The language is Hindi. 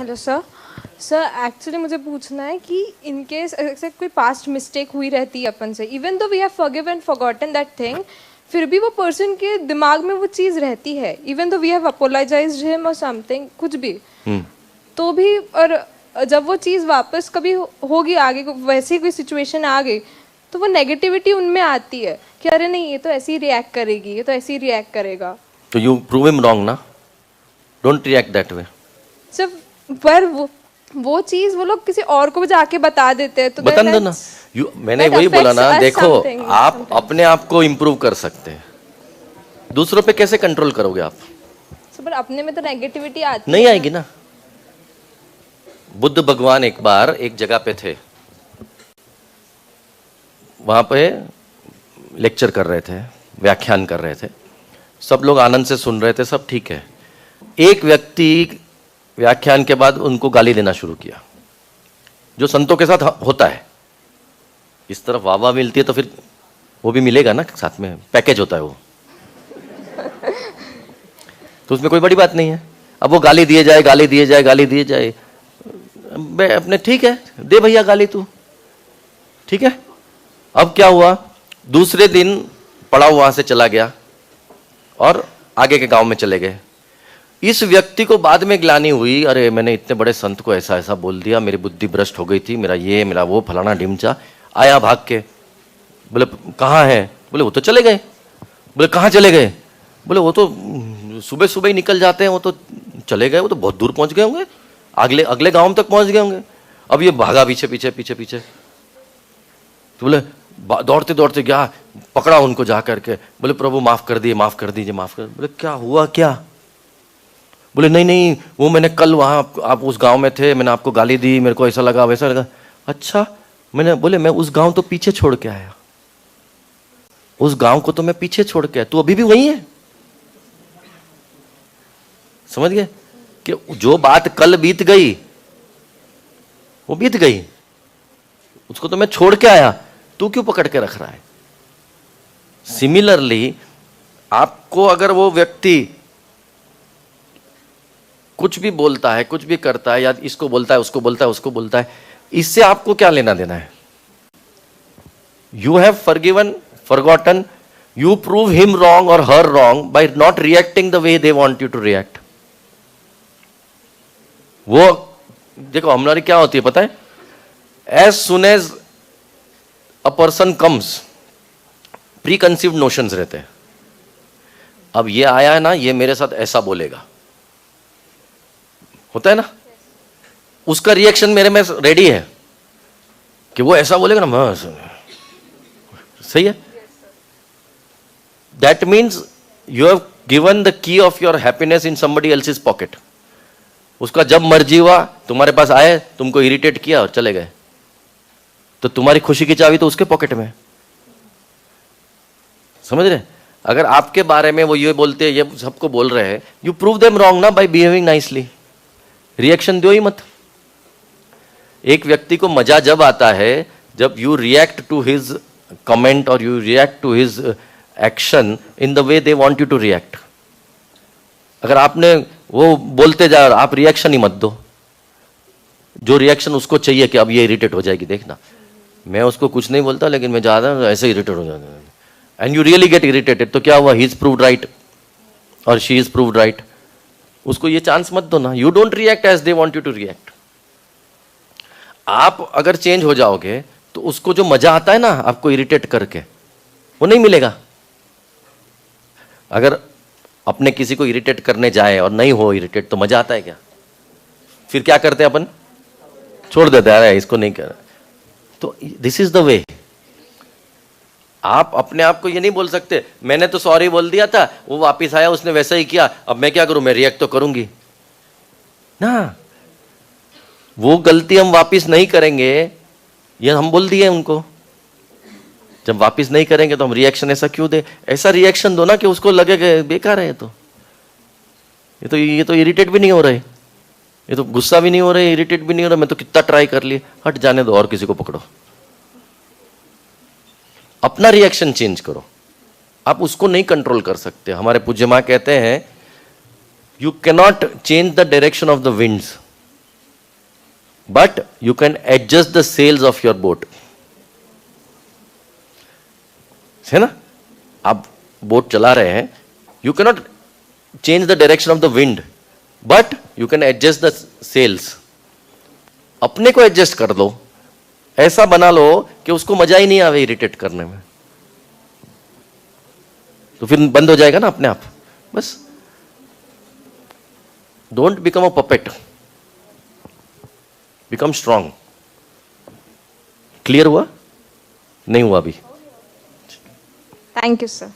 Hello sir. सर एक्चुअली मुझे पूछना है कि इन केस ऐसे कोई पास्ट मिस्टेक हुई रहती है अपन से, even though we have forgiven and forgotten that thing, फिर भी वो पर्सन के दिमाग में वो चीज़ रहती है, even though we have apologised him और समथिंग, कुछ भी तो भी। और जब वो चीज़ वापस कभी होगी आगे, वैसी कोई सिचुएशन आ गई, तो वो नेगेटिविटी उनमें आती है कि अरे नहीं ये तो ऐसे ही रिएक्ट करेगी, ये तो ऐसे ही रिएक्ट करेगा। तो यू प्रूव हिम रॉन्ग ना, डोंट रिएक्ट दैट वे। जब पर वो चीज वो लोग किसी और को भी जाके बता देते हैं तो बता दो ना। मैंने वही बोला ना, देखो आप अपने आप को इम्प्रूव कर सकते हैं, दूसरों पे कैसे कंट्रोल करोगे आप? पर अपने में तो नेगेटिविटी आती नहीं आएगी ना। बुद्ध भगवान एक बार एक जगह पे थे, वहां पे लेक्चर कर रहे थे, व्याख्यान कर रहे थे, सब लोग आनंद से सुन रहे थे, सब ठीक है। एक व्यक्ति व्याख्यान के बाद उनको गाली देना शुरू किया, जो संतों के साथ होता है। इस तरफ वाह मिलती है तो फिर वो भी मिलेगा ना, साथ में पैकेज होता है वो, तो उसमें कोई बड़ी बात नहीं है। अब वो गाली दिए जाए, गाली दिए जाए, गाली दिए जाए, अपने ठीक है दे भैया गाली तू, ठीक है। अब क्या हुआ, दूसरे दिन पड़ाव वहां से चला गया और आगे के गांव में चले गए। इस व्यक्ति को बाद में ग्लानि हुई, अरे मैंने इतने बड़े संत को ऐसा ऐसा बोल दिया, मेरी बुद्धि भ्रष्ट हो गई थी, मेरा ये मेरा वो फलाना ढिमचा। आया भाग के, बोले कहाँ है? बोले वो तो चले गए। बोले कहाँ चले गए? बोले वो तो सुबह सुबह ही निकल जाते हैं, वो तो चले गए, वो तो बहुत दूर पहुंच गए होंगे, अगले अगले गांव तक पहुंच गए होंगे। अब ये भागा पीछे पीछे पीछे पीछे, तो बोले दौड़ते दौड़ते गया, पकड़ा उनको जा करके, बोले प्रभु माफ कर दिए, माफ कर दीजिए, माफ कर। बोले क्या हुआ क्या? बोले नहीं नहीं, वो मैंने कल वहां आप उस गांव में थे, मैंने आपको गाली दी, मेरे को ऐसा लगा वैसा लगा। अच्छा, मैंने बोले मैं उस गांव तो पीछे छोड़ के आया, उस गांव को तो मैं पीछे छोड़ के आया, तू अभी भी वही है। समझ गए कि जो बात कल बीत गई वो बीत गई, उसको तो मैं छोड़ के आया, तू क्यों पकड़ के रख रहा है? सिमिलरली आपको अगर वो व्यक्ति कुछ भी बोलता है, कुछ भी करता है, या इसको बोलता है, उसको बोलता है, उसको बोलता है, इससे आपको क्या लेना देना है? You have forgiven, forgotten, you prove him wrong और हर wrong by not reacting the way they want you to react. वो देखो हमारी क्या होती है पता है, as soon as a person comes, preconceived notions रहते हैं। अब ये आया है ना, ये मेरे साथ ऐसा बोलेगा, होता है ना, उसका रिएक्शन मेरे में रेडी है कि वो ऐसा बोलेगा ना, सही है। That means you have given the key of your happiness in somebody else's pocket. उसका जब मर्जी हुआ तुम्हारे पास आए, तुमको इरिटेट किया और चले गए, तो तुम्हारी खुशी की चाबी तो उसके पॉकेट में। समझ रहे? अगर आपके बारे में वो ये बोलते हैं, ये सबको बोल रहे हैं, यू प्रूव देम रॉन्ग ना बाय बिहेविंग नाइसली। रिएक्शन दो ही मत। एक व्यक्ति को मजा जब आता है जब you react to his comment और you react to his action in the way they want you to react. अगर आपने वो बोलते जा, आप रिएक्शन ही मत दो, जो रिएक्शन उसको चाहिए कि अब ये इरिटेट हो जाएगी, देखना मैं उसको कुछ नहीं बोलता लेकिन मैं ज्यादा ऐसे इरिटेट हो जाता हूं, and you really get irritated, तो क्या हुआ, ही इज प्रूव्ड राइट और शी इज प्रूव्ड राइट। उसको ये चांस मत दो ना। You don't react as they want you to react. आप अगर चेंज हो जाओगे तो उसको जो मजा आता है ना आपको इरिटेट करके, वो नहीं मिलेगा। अगर अपने किसी को इरिटेट करने जाए और नहीं हो इरिटेट तो मजा आता है क्या? फिर क्या करते हैं अपन, छोड़ देते हैं, इसको नहीं कर। तो दिस इज द वे। आप अपने आप को ये नहीं बोल सकते मैंने तो सॉरी बोल दिया था, वो वापस आया उसने वैसा ही किया, अब मैं क्या करूं, मैं रिएक्ट तो करूंगी ना। वो गलती हम वापस नहीं करेंगे, ये हम बोल दिए उनको, जब वापस नहीं करेंगे तो हम रिएक्शन ऐसा क्यों दे? ऐसा रिएक्शन दो ना कि उसको लगे कि बेकार है, ये तो इरिटेट भी नहीं हो रहे, ये तो गुस्सा भी नहीं हो रहा है, इरिटेट भी नहीं हो रहा, मैं तो कितना ट्राई कर लिए, हट जाने दो और किसी को पकड़ो। अपना रिएक्शन चेंज करो, आप उसको नहीं कंट्रोल कर सकते। हमारे पूज्य मां कहते हैं you cannot change the direction of the winds, but you can adjust the sails of your boat. है ना? आप बोट चला रहे हैं, you cannot change the direction of the wind, but you can adjust the sails. अपने को एडजस्ट कर लो, ऐसा बना लो कि उसको मजा ही नहीं आवे इरिटेट करने में, तो फिर बंद हो जाएगा ना अपने आप. बस don't become a puppet, become strong. Clear हुआ? नहीं हुआ अभी? Thank you sir.